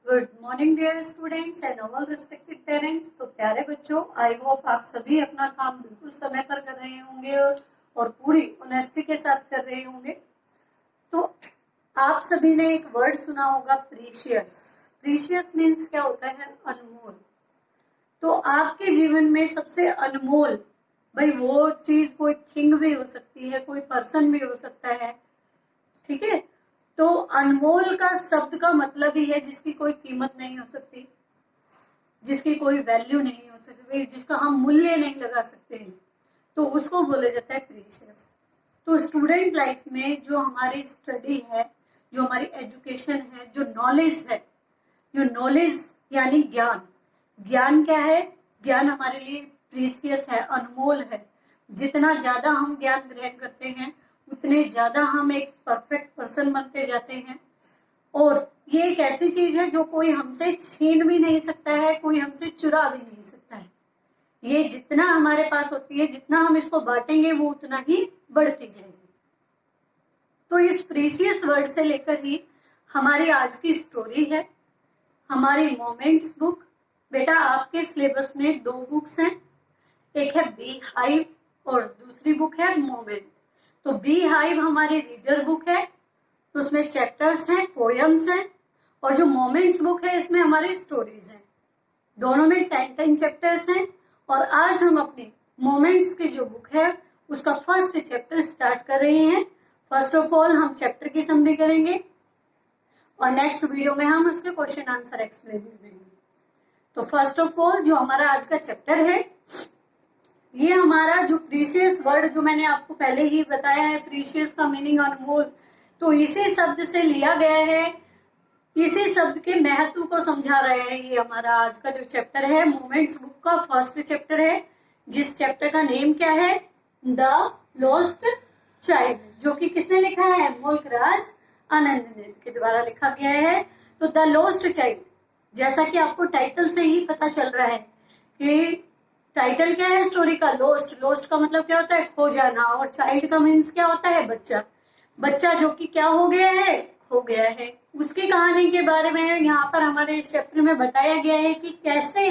Good morning dear students and all respected parents. तो प्यारे बच्चों, आई होप आप सभी अपना काम बिल्कुल समय पर कर रहे होंगे और पूरी ऑनेस्टी के साथ कर रहे होंगे। तो आप सभी ने एक वर्ड सुना होगा, प्रीशियस। प्रीशियस मीन्स क्या होता है? अनमोल। तो आपके जीवन में सबसे अनमोल, भाई वो चीज कोई थिंग भी हो सकती है, कोई पर्सन भी हो सकता है, ठीक है। तो अनमोल का शब्द का मतलब ही है जिसकी कोई कीमत नहीं हो सकती, जिसकी कोई वैल्यू नहीं हो सकती, जिसका हम मूल्य नहीं लगा सकते हैं, तो उसको बोला जाता है प्रीशियस। तो स्टूडेंट लाइफ में जो हमारी स्टडी है, जो हमारी एजुकेशन है, जो नॉलेज है, जो नॉलेज यानी ज्ञान, ज्ञान क्या है? ज्ञान हमारे लिए प्रीशियस है, अनमोल है। जितना ज्यादा हम ज्ञान ग्रहण करते हैं उतने ज्यादा हम एक परफेक्ट पर्सन बनते जाते हैं। और ये एक ऐसी चीज है जो कोई हमसे छीन भी नहीं सकता है, कोई हमसे चुरा भी नहीं सकता है। ये जितना हमारे पास होती है, जितना हम इसको बांटेंगे वो उतना ही बढ़ती जाएगी। तो इस प्रीशियस वर्ड से लेकर ही हमारी आज की स्टोरी है, हमारी मोमेंट्स बुक। बेटा आपके सिलेबस में 2 बुक्स हैं, एक है बी हाइव और दूसरी बुक है मोमेंट। तो बी हाइव हमारी रीडर बुक है, तो उसमें चैप्टर्स हैं, पोएम्स हैं, और जो मोमेंट्स बुक है इसमें हमारी स्टोरीज हैं। दोनों में 10 चैप्टर्स हैं। और आज हम अपनी मोमेंट्स की जो बुक है उसका फर्स्ट चैप्टर स्टार्ट कर रहे हैं। फर्स्ट ऑफ ऑल हम चैप्टर की समरी करेंगे और नेक्स्ट वीडियो में हम उसके क्वेश्चन आंसर एक्सप्लेन करेंगे। तो फर्स्ट ऑफ ऑल जो हमारा आज का चैप्टर है, ये हमारा जो प्रीशियस वर्ड जो मैंने आपको पहले ही बताया है, प्रीशियस का मीनिंग अनमोल, तो इसी शब्द से लिया गया है, इसी शब्द के महत्व को समझा रहे हैं। ये हमारा आज का जो चैप्टर है मोमेंट्स बुक का फर्स्ट चैप्टर है, जिस चैप्टर का नेम क्या है? द लॉस्ट चाइल्ड, जो कि किसने लिखा है? मुल्कराज आनंद के द्वारा लिखा गया है। तो द लॉस्ट चाइल्ड, जैसा कि आपको टाइटल से ही पता चल रहा है कि टाइटल क्या है स्टोरी का? लॉस्ट। लॉस्ट का मतलब क्या होता है? खो जाना। और चाइल्ड का मीन्स क्या होता है? बच्चा। बच्चा जो कि क्या हो गया है? खो गया है। उसकी कहानी के बारे में यहाँ पर हमारे इस चैप्टर में बताया गया है कि कैसे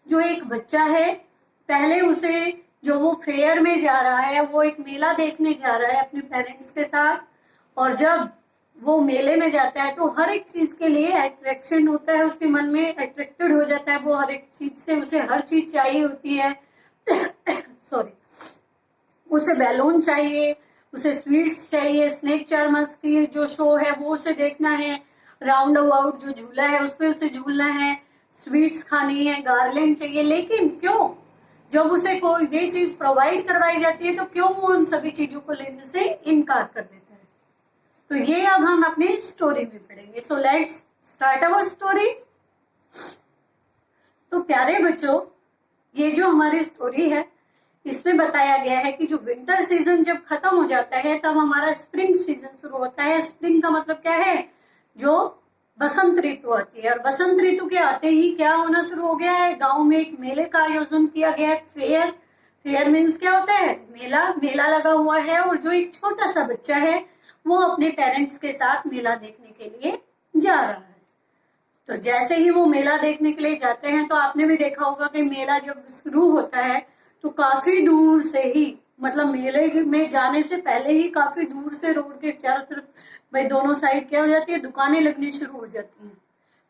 जो एक बच्चा है, पहले उसे जो वो फेयर में जा रहा है, वो एक मेला देखने जा रहा है अपने पेरेंट्स के साथ, और जब वो मेले में जाता है तो हर एक चीज के लिए अट्रैक्शन होता है, उसके मन में अट्रैक्टेड हो जाता है वो हर एक चीज से, उसे हर चीज चाहिए होती है सॉरी, उसे बैलून चाहिए, उसे स्वीट्स चाहिए, स्नेक चार्मर्स की जो शो है वो उसे देखना है, राउंड अबाउट जो झूला है उस पर उसे झूलना है, स्वीट्स खानी है, गार्लिन चाहिए। लेकिन क्यों जब उसे कोई ये चीज प्रोवाइड करवाई जाती है तो क्यों वो उन सभी चीजों को लेने से इनकार कर देता है? तो ये अब हम अपनी स्टोरी में पढ़ेंगे। So let's start our story. तो प्यारे बच्चों, ये जो हमारी स्टोरी है इसमें बताया गया है कि जो विंटर सीजन जब खत्म हो जाता है तब हमारा स्प्रिंग सीजन शुरू होता है। स्प्रिंग का मतलब क्या है? जो बसंत ऋतु आती है। और बसंत ऋतु के आते ही क्या होना शुरू हो गया है? गांव में एक मेले का आयोजन किया गया है। फेयर, फेयर मीन्स क्या होता है? मेला। मेला लगा हुआ है और जो एक छोटा सा बच्चा है वो अपने पेरेंट्स के साथ मेला देखने के लिए जा रहा है। तो जैसे ही वो मेला देखने के लिए जाते हैं तो आपने भी देखा होगा कि मेला जब शुरू होता है तो काफी दूर से ही, मतलब मेले में जाने से पहले ही काफी दूर से रोड के चारों तरफ, भाई दोनों साइड क्या हो जाती है? दुकानें लगनी शुरू हो जाती हैं।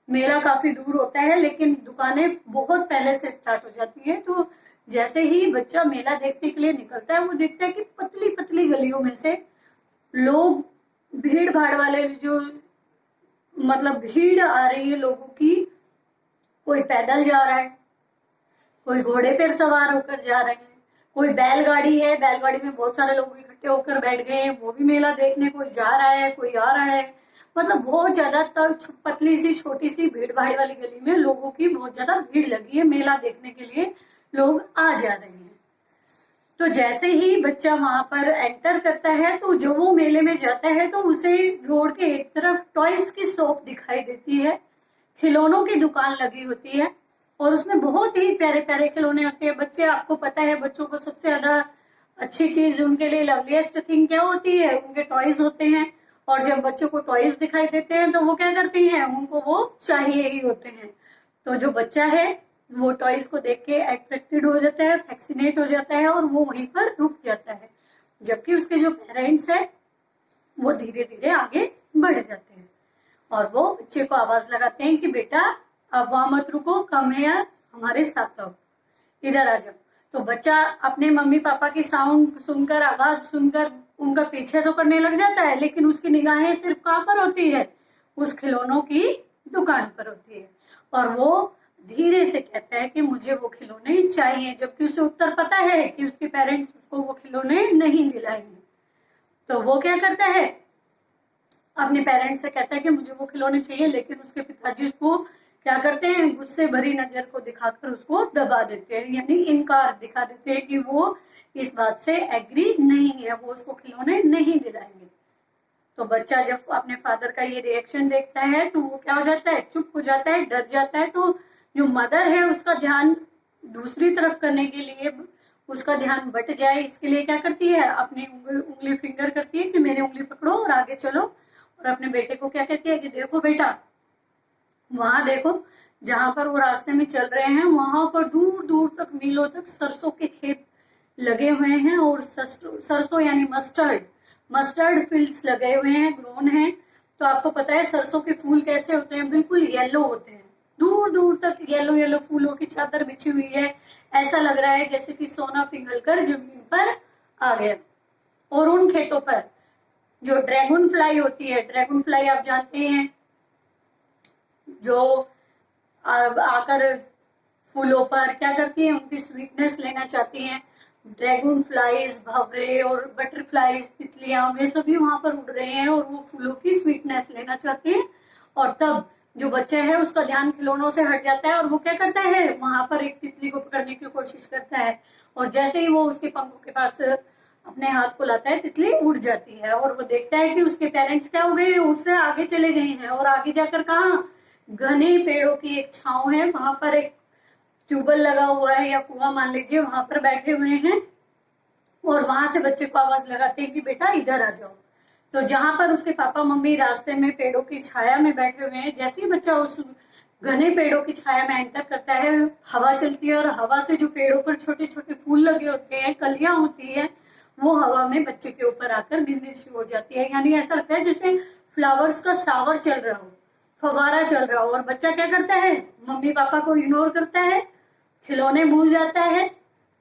मेला काफी दूर होता है लेकिन दुकानें बहुत पहले से स्टार्ट हो जाती है। तो जैसे ही बच्चा मेला देखने के लिए निकलता है वो देखता है कि पतली पतली गलियों में से लोग, भीड़ भाड़ वाले जो, मतलब भीड़ आ रही है लोगों की, कोई पैदल जा रहा है, कोई घोड़े पर सवार होकर जा रहे हैं, कोई बैलगाड़ी है, बैलगाड़ी में बहुत सारे लोग इकट्ठे होकर बैठ गए हैं, वो भी मेला देखने, कोई जा रहा है, कोई आ रहा है। मतलब बहुत ज्यादा पतली सी छोटी सी भीड़ भाड़ वाली गली में लोगों की बहुत ज्यादा भीड़ लगी है, मेला देखने के लिए लोग आ जा रहे हैं। तो जैसे ही बच्चा वहां पर एंटर करता है तो जो वो मेले में जाता है तो उसे रोड के एक तरफ टॉयज की शॉप दिखाई देती है, खिलौनों की दुकान लगी होती है और उसमें बहुत ही प्यारे प्यारे खिलौने होते हैं। बच्चे, आपको पता है बच्चों को सबसे ज्यादा अच्छी चीज, उनके लिए लवलीएस्ट थिंग क्या होती है? उनके टॉयज होते हैं। और जब बच्चों को टॉयज दिखाई देते हैं तो वो क्या करती हैं, उनको वो चाहिए ही होते हैं। तो जो बच्चा है वो टॉयज को देख के अट्रैक्टेड हो जाता है, फैक्सीनेट हो जाता है और वो वहीं पर रुक जाता है। जबकि उसके जो पेरेंट्स है वो धीरे धीरे आगे बढ़ जाते हैं और वो बच्चे को आवाज लगाते हैं कि बेटा अब वहां मत रुको, कम है यार, हमारे साथ आओ, इधर आ जाओ। तो बच्चा अपने मम्मी पापा की साउंड सुनकर, आवाज सुनकर उनका पीछे तो करने लग जाता है, लेकिन उसकी निगाहें सिर्फ कहाँ पर होती है, उस खिलौनों की दुकान पर होती है। और वो धीरे से कहता है कि मुझे वो खिलौने चाहिए, जबकि उसे उत्तर पता है कि उसके पेरेंट्स उसको वो खिलौने नहीं दिलाएंगे। तो वो क्या करता है, अपने पेरेंट्स से कहता है कि मुझे वो खिलौने चाहिए, लेकिन उसके पिताजी उसको क्या करते हैं, गुस्से भरी नजर को दिखाकर उसको दबा देते हैं, यानी इनकार दिखा देते हैं कि वो इस बात से एग्री नहीं है, वो उसको खिलौने नहीं दिलाएंगे। तो बच्चा जब अपने फादर का ये रिएक्शन देखता है तो वो क्या हो जाता है, चुप हो जाता है, डर जाता है। तो जो मदर है उसका ध्यान दूसरी तरफ करने के लिए, उसका ध्यान बट जाए इसके लिए क्या करती है, अपनी उंगली फिंगर करती है कि मेरी उंगली पकड़ो और आगे चलो। और अपने बेटे को क्या कहती है कि देखो बेटा, वहां देखो, जहां पर वो रास्ते में चल रहे हैं वहां पर दूर दूर तक, मीलों तक सरसों के खेत लगे हुए हैं, और सरसों यानी मस्टर्ड फील्ड्स लगे हुए हैं, ग्रोन है। तो आपको पता है सरसों के फूल कैसे होते हैं, बिल्कुल येलो होते हैं, दूर दूर तक येलो येलो फूलों की चादर बिछी हुई है। ऐसा लग रहा है जैसे कि सोना पिघलकर जमीन पर आ गया। और उन खेतों पर जो ड्रैगन फ्लाई होती है, ड्रैगन फ्लाई आप जानते हैं, जो आकर फूलों पर क्या करती है, उनकी स्वीटनेस लेना चाहती हैं। ड्रैगन फ्लाइज, भंवरे और बटरफ्लाइज, तितलियां, वे सभी वहां पर उड़ रहे हैं और वो फूलों की स्वीटनेस लेना चाहते हैं। और तब जो बच्चा है उसका ध्यान खिलौनों से हट जाता है और वो क्या करता है, वहां पर एक तितली को पकड़ने की कोशिश करता है। और जैसे ही वो उसके पंखों के पास अपने हाथ को लाता है, तितली उड़ जाती है और वो देखता है कि उसके पेरेंट्स क्या हो गए, उससे आगे चले गए हैं। और आगे जाकर कहा, घने पेड़ों की एक छांव है, वहां पर एक ट्यूबवेल लगा हुआ है या कुआं मान लीजिए, वहां पर बैठे हुए हैं। और वहां से बच्चे को आवाज लगाते हैं कि बेटा इधर आ जाओ। तो जहां पर उसके पापा मम्मी रास्ते में पेड़ों की छाया में बैठे हुए हैं, जैसे ही बच्चा उस घने पेड़ों की छाया में एंटर करता है, हवा चलती है और हवा से जो पेड़ों पर छोटे छोटे फूल लगे होते हैं, कलियां होती है, वो हवा में बच्चे के ऊपर आकर गिरनी शुरू हो जाती है। यानी ऐसा लगता है जैसे फ्लावर्स का शावर चल रहा हो, फवारा चल रहा हो। और बच्चा क्या करता है, मम्मी पापा को इग्नोर करता है, खिलौने भूल जाता है,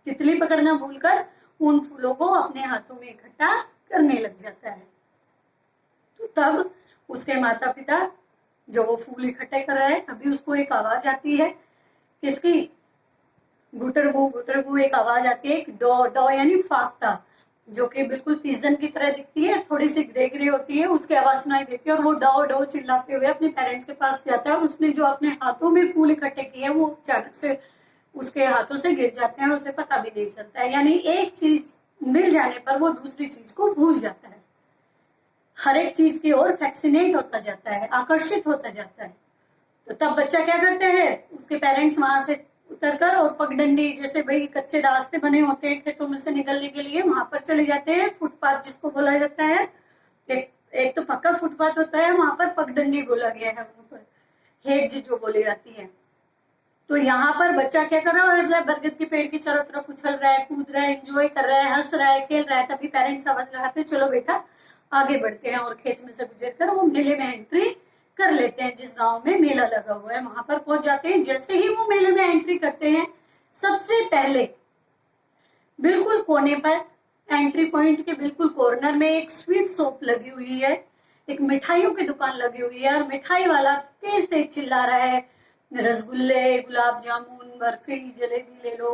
तितली पकड़ना भूलकर उन फूलों को अपने हाथों में इकट्ठा करने लग जाता है। तो तब उसके माता पिता जो वो फूल इकट्ठे कर रहे हैं, तभी उसको एक आवाज आती है, किसकी, गुटरगू गुटरगू एक आवाज आती है, एक डॉ डॉ यानी फाख्ता, जो कि बिल्कुल पिजन की तरह दिखती है, थोड़ी सी ग्रे ग्रे होती है, उसकी आवाज सुनाई देती है। और वो डॉ डॉ चिल्लाते हुए अपने पेरेंट्स के पास जाता है और उसने जो अपने हाथों में फूल इकट्ठे किए हैं वो अचानक से उसके हाथों से गिर जाते हैं और उसे पता भी नहीं चलता है। यानी एक चीज मिल जाने पर वो दूसरी चीज को भूल जाता है, हर एक चीज की ओर फैक्सिनेट होता जाता है, आकर्षित होता जाता है। तो तब बच्चा क्या करते हैं, उसके पेरेंट्स वहां से उतरकर और पगडंडी, जैसे भाई कच्चे रास्ते बने होते हैं खेतों में से निकलने के लिए, वहां पर चले जाते हैं। फुटपाथ जिसको बोला जाता है, एक तो पक्का फुटपाथ होता है, वहां पर पगडंडी बोला गया है, वहां पर हेज जो बोली जाती है। तो यहाँ पर बच्चा क्या कर रहा है, बरगद के पेड़ की चारों तरफ उछल रहा है, कूद रहा है, एंजॉय कर रहा है, हंस रहा है, खेल रहा है। तभी पेरेंट्स आवाज लगाते हैं, चलो बेटा आगे बढ़ते हैं। और खेत में से गुजर कर वो मेले में एंट्री कर लेते हैं, जिस गांव में मेला लगा हुआ है वहां पर पहुंच जाते हैं। जैसे ही वो मेले में एंट्री करते हैं, सबसे पहले बिल्कुल कोने पर, एंट्री पॉइंट के बिल्कुल कॉर्नर में एक स्वीट शॉप लगी हुई है, एक मिठाइयों की दुकान लगी हुई है। और मिठाई वाला तेज तेज चिल्ला रहा है, रसगुल्ले, गुलाब जामुन, बर्फी, जलेबी ले लो।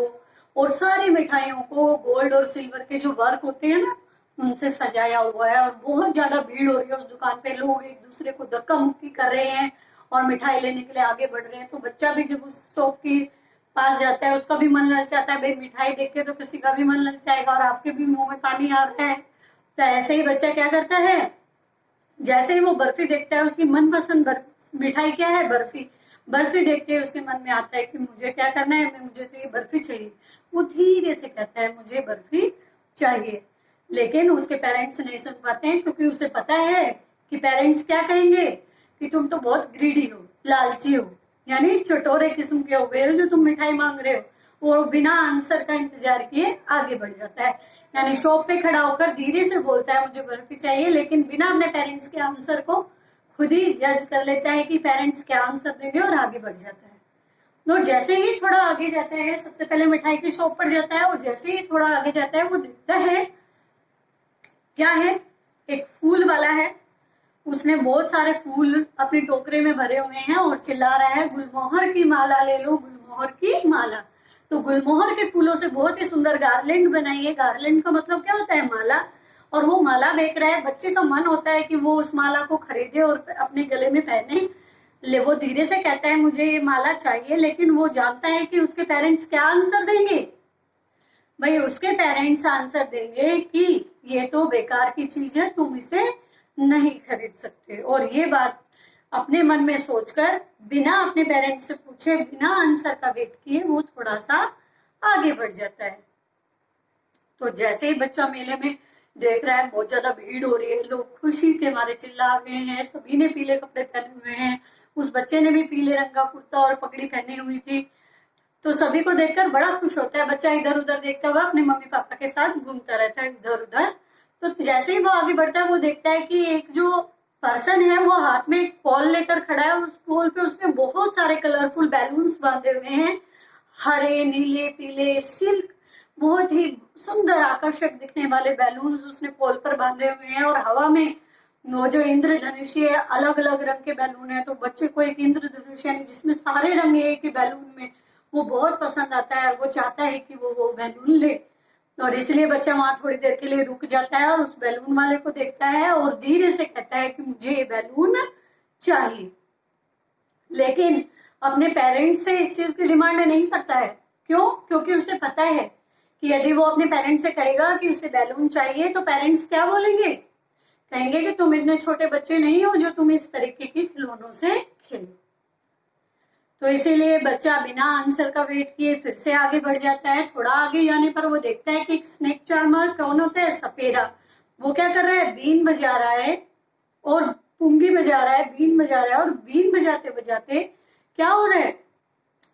और सारी मिठाइयों को गोल्ड और सिल्वर के जो वर्क होते हैं ना, उनसे सजाया हुआ है। और बहुत ज्यादा भीड़ हो रही है उस दुकान पे, लोग एक दूसरे को धक्का मुक्की कर रहे हैं और मिठाई लेने के लिए आगे बढ़ रहे हैं। तो बच्चा भी जब उस शॉप की पास जाता है, उसका भी मन ललचाता है, भाई मिठाई देख के तो किसी का भी मन ललचाएगा और आपके भी मुंह में पानी आ रहा है। तो ऐसे ही बच्चा क्या करता है, जैसे ही वो बर्फी देखता है, उसकी मनपसंद मिठाई क्या है, बर्फी। बर्फी देखते ही उसके मन में आता है कि मुझे क्या करना है, मुझे तो ये बर्फी चाहिए। वो धीरे से कहता है मुझे बर्फी चाहिए, लेकिन उसके पेरेंट्स नहीं सुन पाते हैं, क्योंकि उसे पता है कि पेरेंट्स क्या कहेंगे कि तुम तो बहुत ग्रीडी हो, लालची हो, यानी चटोरे किस्म के हो गए हो जो तुम मिठाई मांग रहे हो। वो बिना आंसर का इंतजार किए आगे बढ़ जाता है, यानी शॉप पे खड़ा होकर धीरे से बोलता है मुझे बर्फी चाहिए, लेकिन बिना अपने पेरेंट्स के आंसर को खुद ही जज कर लेता है कि पेरेंट्स क्या आंसर देंगे और आगे बढ़ जाता है। तो जैसे ही थोड़ा आगे जाता है, सबसे पहले मिठाई की शॉप पर जाता है, और जैसे ही थोड़ा आगे जाता है वो दिखता है क्या है, एक फूल वाला है। उसने बहुत सारे फूल अपने टोकरे में भरे हुए हैं और चिल्ला रहा है गुलमोहर की माला ले लो, गुलमोहर की माला। तो गुलमोहर के फूलों से बहुत ही सुंदर गार्लैंड बनाई है। गार्लैंड का मतलब क्या होता है, माला। और वो माला बेच रहा है। बच्चे का मन होता है कि वो उस माला को खरीदे और अपने गले में पहने। ले वो धीरे से कहता है मुझे ये माला चाहिए, लेकिन वो जानता है कि उसके पेरेंट्स क्या आंसर देंगे। भाई उसके पेरेंट्स आंसर देंगे कि ये तो बेकार की चीज है, तुम इसे नहीं खरीद सकते। और ये बात अपने मन में सोचकर बिना अपने पेरेंट्स से पूछे, बिना आंसर का वेट किए वो थोड़ा सा आगे बढ़ जाता है। तो जैसे ही बच्चा मेले में देख रहा है बहुत ज्यादा भीड़ हो रही है, लोग खुशी के मारे चिल्ला रहे हैं, सभी ने पीले कपड़े पहने हुए हैं, उस बच्चे ने भी पीले रंग का कुर्ता और पगड़ी पहनी हुई थी। तो सभी को देखकर बड़ा खुश होता है। बच्चा इधर उधर देखता हुआ अपने मम्मी पापा के साथ घूमता रहता है इधर उधर। तो जैसे ही वो आगे बढ़ता है वो देखता है कि एक जो पर्सन है वो हाथ में एक पोल लेकर खड़ा है। उस पोल पे उसने बहुत सारे कलरफुल बैलून्स बांधे हुए हैं, हरे नीले पीले सिल्क, बहुत ही सुंदर आकर्षक दिखने वाले बैलून्स उसने पोल पर बांधे हुए हैं। और हवा में वो जो इंद्रधनुष है, अलग अलग रंग के बैलून है। तो बच्चे को एक इंद्रधनुष यानी जिसमें सारे रंग एक ही बैलून में, वो बहुत पसंद आता है। वो चाहता है कि वो बैलून ले, और इसलिए बच्चा वहां थोड़ी देर के लिए रुक जाता है और उस बैलून वाले को देखता है और धीरे से कहता है कि मुझे ये बैलून चाहिए। लेकिन अपने पेरेंट्स से इस चीज की डिमांड नहीं करता है। क्यों? क्योंकि उसे पता है कि यदि वो अपने पेरेंट्स से कहेगा कि उसे बैलून चाहिए तो पेरेंट्स क्या बोलेंगे, कहेंगे कि तुम इतने छोटे बच्चे नहीं हो जो तुम इस तरीके के खिलौनों से खेलो। तो इसीलिए बच्चा बिना आंसर का वेट किए फिर से आगे बढ़ जाता है। थोड़ा आगे जाने पर वो देखता है कि एक स्नेक चार्मर कौन होता है, सपेरा। वो क्या कर रहा है, बीन बजा रहा है और पुंगी बजा रहा है, बीन बजा रहा है। और बीन बजाते बजाते क्या हो रहा है,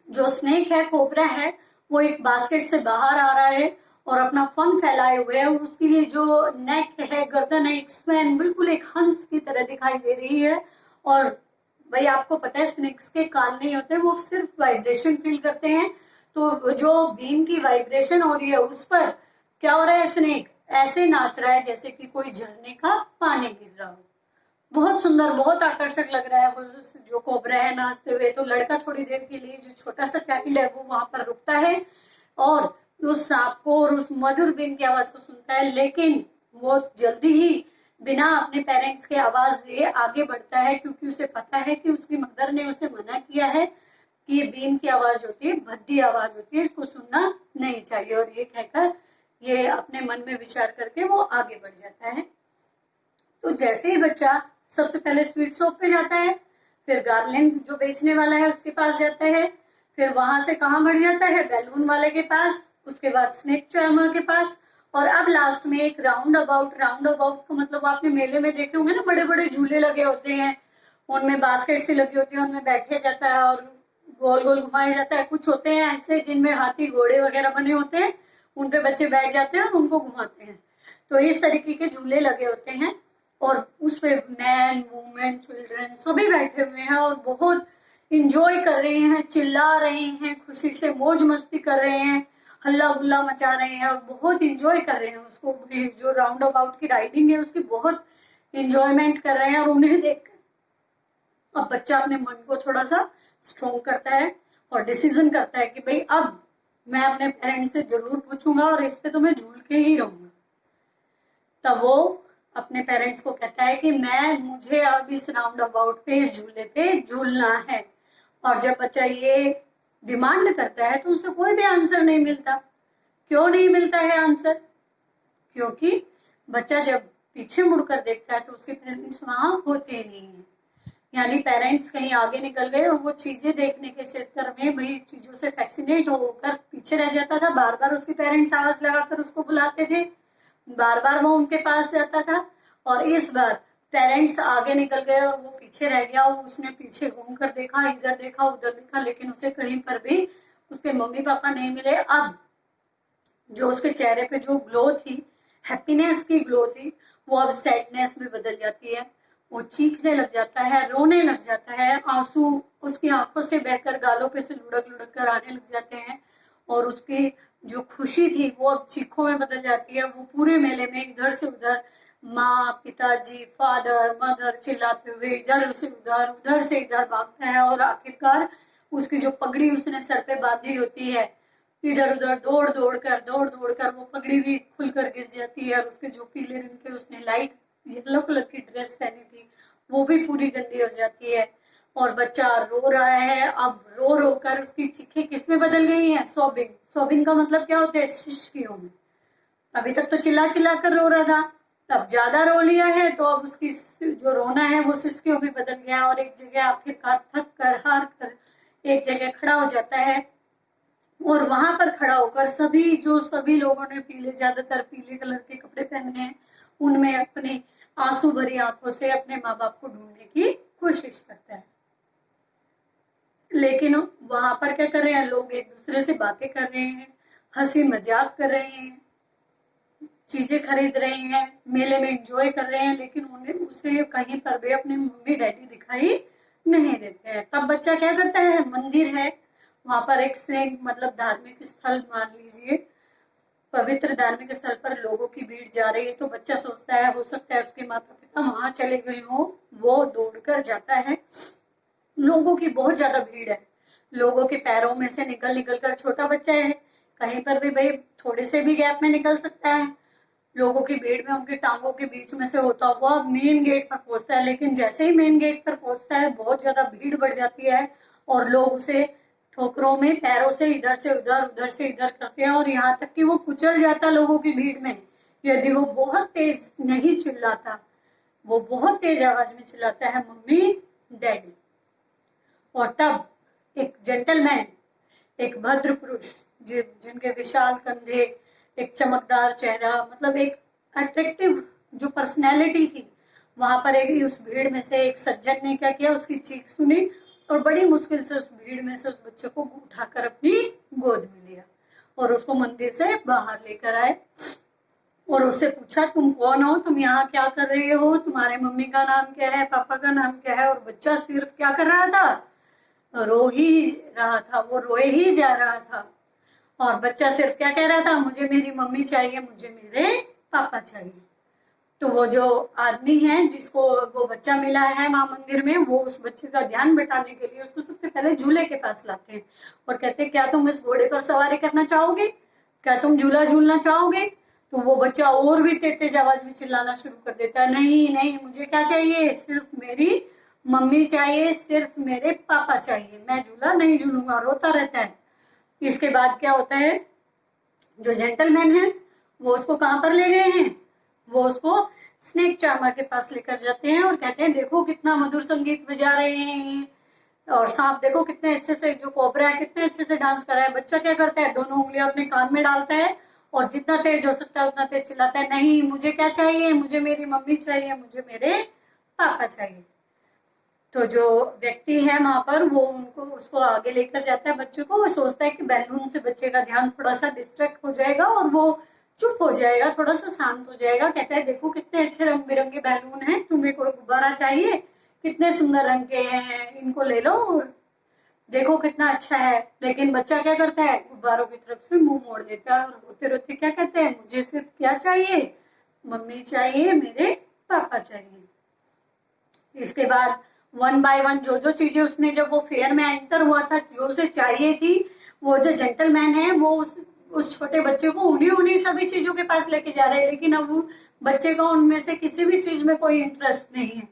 जो स्नेक है, कोबरा है, वो एक बास्केट से बाहर आ रहा है और अपना फन फैलाए हुए है। उसकी जो नेक है, गर्दन है, एक स्वैन बिल्कुल एक हंस की तरह दिखाई दे रही है। और भाई आपको पता है स्नेक्स के कान नहीं होते, वो सिर्फ वाइब्रेशन फील करते हैं। तो जो बीन की वाइब्रेशन हो रही है उस पर क्या हो रहा है, स्नेक ऐसे नाच रहा है जैसे कि कोई झरने का पानी गिर रहा हो। बहुत सुंदर, बहुत आकर्षक लग रहा है वो जो कोबरा है नाचते हुए। तो लड़का थोड़ी देर के लिए, जो छोटा सा चाइल्ड है, वो वहां पर रुकता है और उस सांप को और उस मधुर बीन की आवाज को सुनता है। लेकिन वो जल्दी ही बिना अपने पेरेंट्स के आवाज दिए आगे बढ़ता है, क्योंकि उसे पता है कि उसकी मदर ने उसे मना किया है कि ये बीन की आवाज होती है, भद्दी आवाज होती है, इसको सुनना नहीं चाहिए। और ये कहकर ये अपने मन में विचार करके वो आगे बढ़ जाता है। तो जैसे ही बच्चा सबसे पहले स्वीट शॉप पे जाता है, फिर गार्लैंड जो बेचने वाला है उसके पास जाता है, फिर वहां से कहाँ बढ़ जाता है, बैलून वाले के पास, उसके बाद स्नेक चार्मर के पास, और अब लास्ट में एक राउंड अबाउट। राउंड अबाउट का मतलब आपने मेले में देखे होंगे ना, बड़े बड़े झूले लगे होते हैं, उनमें बास्केट सी लगी होती है, उनमें बैठे जाता है और गोल गोल घुमाया जाता है। कुछ होते हैं ऐसे जिनमें हाथी घोड़े वगैरह बने होते हैं, उन पे बच्चे बैठ जाते हैं और उनको घुमाते हैं। तो इस तरीके के झूले लगे होते हैं और उस पे मैन वुमेन चिल्ड्रन सभी बैठे हुए हैं और बहुत इंजॉय कर रहे हैं, चिल्ला रहे हैं, खुशी से मौज मस्ती कर रहे हैं, हल्ला गुल्ला मचा रहे हैं और बहुत इंजॉय कर रहे हैं उसको। जो राउंड अबाउट की राइडिंग है उसकी बहुत इंजॉयमेंट कर रहे हैं। और उन्हें देखकर अब बच्चा अपने मन को थोड़ा सा स्ट्रॉन्ग करता है और डिसीजन करता है कि भाई अब मैं अपने पेरेंट्स से जरूर पूछूंगा और इस पे तो मैं झूल के ही रहूंगा। तब वो अपने पेरेंट्स को कहता है कि मुझे अब इस राउंड अबाउट पे, इस झूले पे झूलना है। और जब बच्चा ये डिमांड करता है तो उसे कोई भी आंसर नहीं मिलता। क्यों नहीं मिलता है आंसर? क्योंकि बच्चा जब पीछे मुड़कर देखता है तो उसके पेरेंट्स वहां होते नहीं है। यानी पेरेंट्स कहीं आगे निकल गए और वो चीजें देखने के चक्कर में भाई चीजों से फैक्सिनेट होकर पीछे रह जाता था। बार बार उसके पेरेंट्स आवाज लगाकर उसको बुलाते थे, बार बार वो उनके पास जाता था। और इस बार पेरेंट्स आगे निकल गए और वो पीछे रह गया। उसने पीछे घूम कर देखा, इधर देखा उधर देखा, लेकिन उसे कहीं पर भी उसके मम्मी पापा नहीं मिले। अब जो उसके चेहरे पे जो ग्लो थी, हैप्पीनेस की ग्लो थी, वो अब सैडनेस में बदल जाती है। वो चीखने लग जाता है, रोने लग जाता है, आंसू उसकी आंखों से बहकर गालों पे से लुढ़क लुढ़क कर आने लग जाते हैं। और उसकी जो खुशी थी वो अब चीखों में बदल जाती है। वो पूरे मेले में इधर से उधर माँ, पिताजी, फादर, मदर चिल्लाते हुए इधर से उधर, उधर से इधर भागता है। और आखिरकार उसकी जो पगड़ी उसने सर पे बांधी होती है, इधर उधर दौड़ दौड़ कर वो पगड़ी भी खुलकर गिर जाती है। और उसके जो पीले रंग के उसने लाइट येलो कलर की ड्रेस पहनी थी, वो भी पूरी गंदी हो जाती है। और बच्चा रो रहा है। अब रो रो कर उसकी चीखें किस में बदल गई हैं? सोबिंग। सोबिंग का मतलब क्या होता है? सिसकियों में। अभी तक तो चिल्ला चिल्ला कर रो रहा था, अब ज्यादा रो लिया है तो अब उसकी जो रोना है वो सिसकियों में बदल गया। और एक जगह आखिरकार थक कर हार कर एक जगह खड़ा हो जाता है। और वहां पर खड़ा होकर सभी लोगों ने ज्यादातर पीले कलर के कपड़े पहने हैं, उनमें अपनी आंसू भरी आंखों से अपने माँ बाप को ढूंढने की कोशिश करता है। लेकिन वहां पर क्या कर रहे हैं लोग? एक दूसरे से बातें कर रहे हैं, हंसी मजाक कर रहे हैं, चीजें खरीद रहे हैं, मेले में एंजॉय कर रहे हैं। लेकिन उन्हें उसे कहीं पर भी अपने मम्मी डैडी दिखाई नहीं देते हैं। तब बच्चा क्या करता है? मंदिर है वहां पर, एक से मतलब धार्मिक स्थल मान लीजिए, पवित्र धार्मिक स्थल पर लोगों की भीड़ जा रही है। तो बच्चा सोचता है हो सकता है उसके माता पिता वहां चले गए हो। वो दौड़कर जाता है। लोगों की बहुत ज्यादा भीड़ है, लोगों के पैरों में से निकल निकल कर, छोटा बच्चा है कहीं पर भी भाई थोड़े से भी गैप में निकल सकता है। लोगों की भीड़ में उनकी टांगों के बीच में से होता हुआ मेन गेट पर पहुंचता है। लेकिन जैसे ही मेन गेट पर पहुंचता है बहुत ज्यादा भीड़ बढ़ जाती है और लोग उसे ठोकरों में पैरों से इधर से उधर, उधर से इधर करते हैं। और यहाँ तक कि वो कुचल जाता लोगों की भीड़ में, यदि वो बहुत तेज नहीं चिल्लाता। वो बहुत तेज आवाज में चिल्लाता है मम्मी डैडी। और तब एक जेंटलमैन, एक भद्र पुरुष जिनके विशाल कंधे, एक चमकदार चेहरा, मतलब एक अट्रैक्टिव जो पर्सनैलिटी थी, वहां पर एक उस भीड़ में से एक सज्जन ने क्या किया? उसकी चीख सुनी और बड़ी मुश्किल से उस भीड़ में से उस बच्चे को उठाकर अपनी गोद में लिया और उसको मंदिर से बाहर लेकर आए। और उससे पूछा तुम कौन हो, तुम यहाँ क्या कर रहे हो, तुम्हारे मम्मी का नाम क्या है, पापा का नाम क्या है? और बच्चा सिर्फ क्या कर रहा था? रो ही रहा था, वो रोए ही जा रहा था। और बच्चा सिर्फ क्या कह रहा था? मुझे मेरी मम्मी चाहिए, मुझे मेरे पापा चाहिए। तो वो जो आदमी है जिसको वो बच्चा मिला है माँ मंदिर में, वो उस बच्चे का ध्यान बटाने के लिए उसको सबसे पहले झूले के पास लाते हैं और कहते हैं क्या तुम इस घोड़े पर सवारी करना चाहोगे, क्या तुम झूला झूलना चाहोगे? तो वो बच्चा और भी तेज आवाज में चिल्लाना शुरू कर देता है, नहीं नहीं, मुझे क्या चाहिए? सिर्फ मेरी मम्मी चाहिए, सिर्फ मेरे पापा चाहिए, मैं झूला नहीं झूलूंगा। रोता रहता है। इसके बाद क्या होता है? जो जेंटलमैन है वो उसको कहां पर ले गए हैं? वो उसको स्नेक चार्मर के पास लेकर जाते हैं और कहते हैं देखो कितना मधुर संगीत बजा रहे हैं, और सांप देखो कितने अच्छे से, जो कोबरा है कितने अच्छे से डांस कर रहा है। बच्चा क्या करता है? दोनों उंगलियां अपने कान में डालता है और जितना तेज हो सकता है उतना तेज चिल्लाता है, नहीं मुझे क्या चाहिए? मुझे मेरी मम्मी चाहिए, मुझे मेरे पापा चाहिए। तो जो व्यक्ति है वहां पर वो उसको आगे लेकर जाता है बच्चे को। वो सोचता है कि बैलून से बच्चे का ध्यान थोड़ा सा डिस्ट्रैक्ट हो जाएगा और वो चुप हो जाएगा, थोड़ा सा शांत हो जाएगा। कहता है देखो कितने अच्छे रंग बिरंगे बैलून हैं, तुम्हें कोई गुब्बारा चाहिए? कितने सुंदर रंग के हैं, इनको ले लो और देखो कितना अच्छा है। लेकिन बच्चा क्या करता है? गुब्बारों की तरफ से मुंह मोड़ लेता है और रोते रोते क्या कहते हैं? मुझे सिर्फ क्या चाहिए? मम्मी चाहिए, मेरे पापा चाहिए। इसके बाद वन बाय वन जो चीजें उसने, जब वो फेयर में एंटर हुआ था, जो उसे चाहिए थी, वो जो जेंटलमैन है वो उस छोटे बच्चे को उन्हीं सभी चीजों के पास लेके जा रहे हैं। लेकिन अब वो बच्चे को उनमें से किसी भी चीज में कोई इंटरेस्ट नहीं है।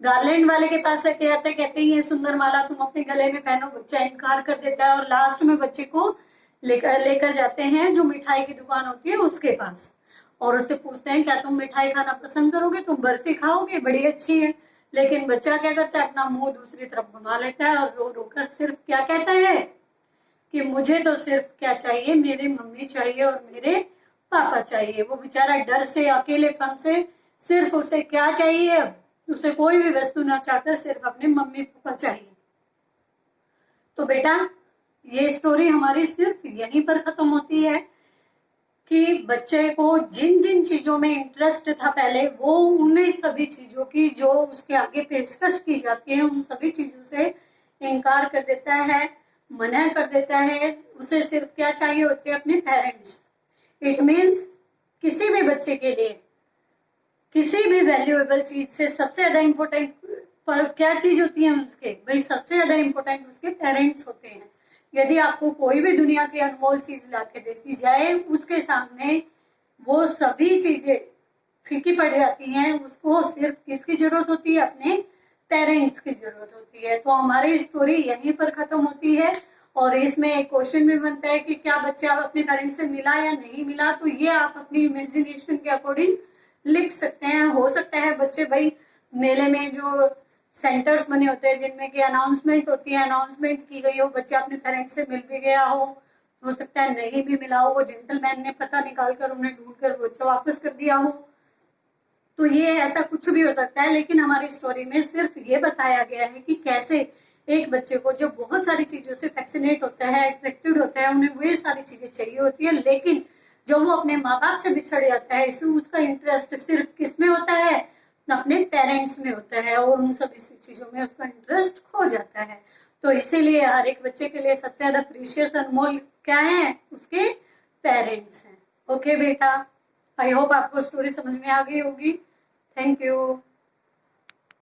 गार्लैंड वाले के पास लेके आते, कहते हैं ये सुंदर माला तुम अपने गले में पहनो। बच्चा इनकार कर देता है और लास्ट में बच्चे को लेकर जाते हैं जो मिठाई की दुकान होती है उसके पास और उससे पूछते हैं क्या तुम मिठाई खाना पसंद करोगे, तुम बर्फी खाओगे, बड़ी अच्छी है। लेकिन बच्चा क्या करता है? अपना मुंह दूसरी तरफ घुमा लेता है और रो रो कर सिर्फ क्या कहता है कि मुझे तो सिर्फ क्या चाहिए? मेरी मम्मी चाहिए और मेरे पापा चाहिए। वो बेचारा डर से, अकेलेपन से सिर्फ उसे क्या चाहिए? अब उसे कोई भी वस्तु ना चाहकर सिर्फ अपने मम्मी पापा चाहिए। तो बेटा ये स्टोरी हमारी सिर्फ यहीं पर खत्म होती है कि बच्चे को जिन जिन चीजों में इंटरेस्ट था पहले, वो उन्हीं सभी चीजों की जो उसके आगे पेशकश की जाती है, उन सभी चीजों से इनकार कर देता है, मना कर देता है। उसे सिर्फ क्या चाहिए होते हैं? अपने पेरेंट्स। इट मीन्स किसी भी बच्चे के लिए किसी भी वैल्यूएबल चीज से सबसे ज्यादा इंपॉर्टेंट पर क्या चीज होती है उसके? भाई सबसे ज्यादा इंपॉर्टेंट उसके पेरेंट्स होते हैं। यदि आपको कोई भी दुनिया की अनमोल चीज लाके देती जाए, उसके सामने वो सभी चीजें फीकी पड़ जाती हैं। उसको सिर्फ किसकी जरूरत होती है? अपने पेरेंट्स की जरूरत होती है। तो हमारी स्टोरी यहीं पर खत्म होती है। और इसमें एक क्वेश्चन भी बनता है कि क्या बच्चा अपने पेरेंट्स से मिला या नहीं मिला। तो ये आप अपनी इमेजिनेशन के अकॉर्डिंग लिख सकते हैं। हो सकता है बच्चे भाई मेले में जो सेंटर्स बने होते हैं जिनमें की अनाउंसमेंट होती है, अनाउंसमेंट की गई हो, बच्चा अपने पेरेंट्स से मिल भी गया हो सकता है नहीं भी मिला हो, वो जेंटलमैन ने पता निकाल कर उन्हें ढूंढ कर बच्चा वापस कर दिया हो। तो ये ऐसा कुछ भी हो सकता है। लेकिन हमारी स्टोरी में सिर्फ ये बताया गया है कि कैसे एक बच्चे को जो बहुत सारी चीजों से फैक्सिनेट होता है, अट्रैक्टेड होता है, उन्हें वो सारी चीजें चाहिए होती है, लेकिन जब वो अपने माँ बाप से बिछड़ जाता है, इसमें उसका इंटरेस्ट सिर्फ किसमें होता है? अपने पेरेंट्स में होता है, और उन सभी चीजों में उसका इंटरेस्ट खो जाता है। तो इसीलिए हर एक बच्चे के लिए सबसे ज्यादा प्रीशियस अनमोल क्या है? उसके पेरेंट्स हैं। ओके बेटा, आई होप आपको स्टोरी समझ में आ गई होगी। Thank you.